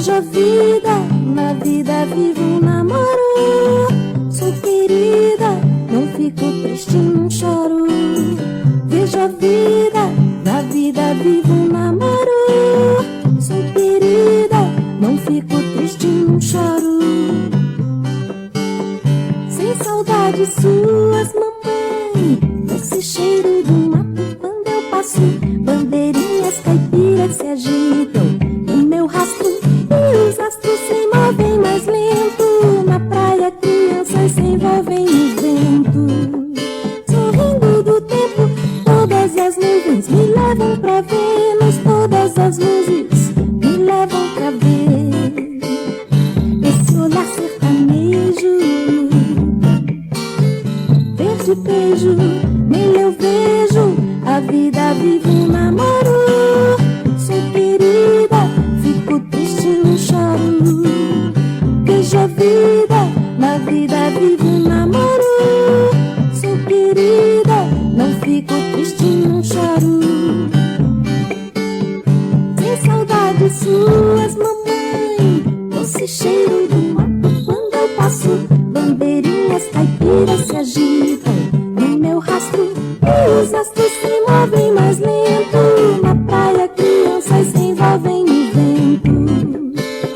Vejo a vida, na vida vivo um namoro. Sou querida, não fico triste, não choro. Vejo a vida, na vida vivo um namoro. Sou querida, não fico triste, não choro. Sem saudade suas, mamãe, doce cheiro do mato quando eu passo. Bandeirinhas caipiras se agitam no meu rastro, e os astros se movem mais lento. Na praia crianças se envolvem no vento. Sorrindo do tempo, todas as nuvens me levam pra Vênus. Todas as luzes me levam pra ver esse olhar sertanejo. Verde beijo, nele eu vejo a vida vive um namoro. Sou querida, fico triste, não choro. Vejo a vida, na vida vive um namoro. Sou querida, não fico triste, não choro. Sem saudade suas, mamãe, doce cheiro do mato quando eu passo. Bandeirinhas caipiras se agitam no meu rastro, e os astros se movem mais lento. Na praia crianças se envolvem no vento.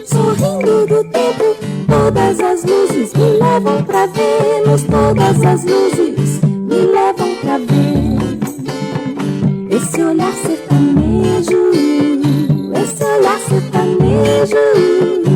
Sorrindo do tempo, todas as luzes me levam pra Vênus. Todas as luzes me levam pra ver esse olhar sertanejo, esse olhar sertanejo.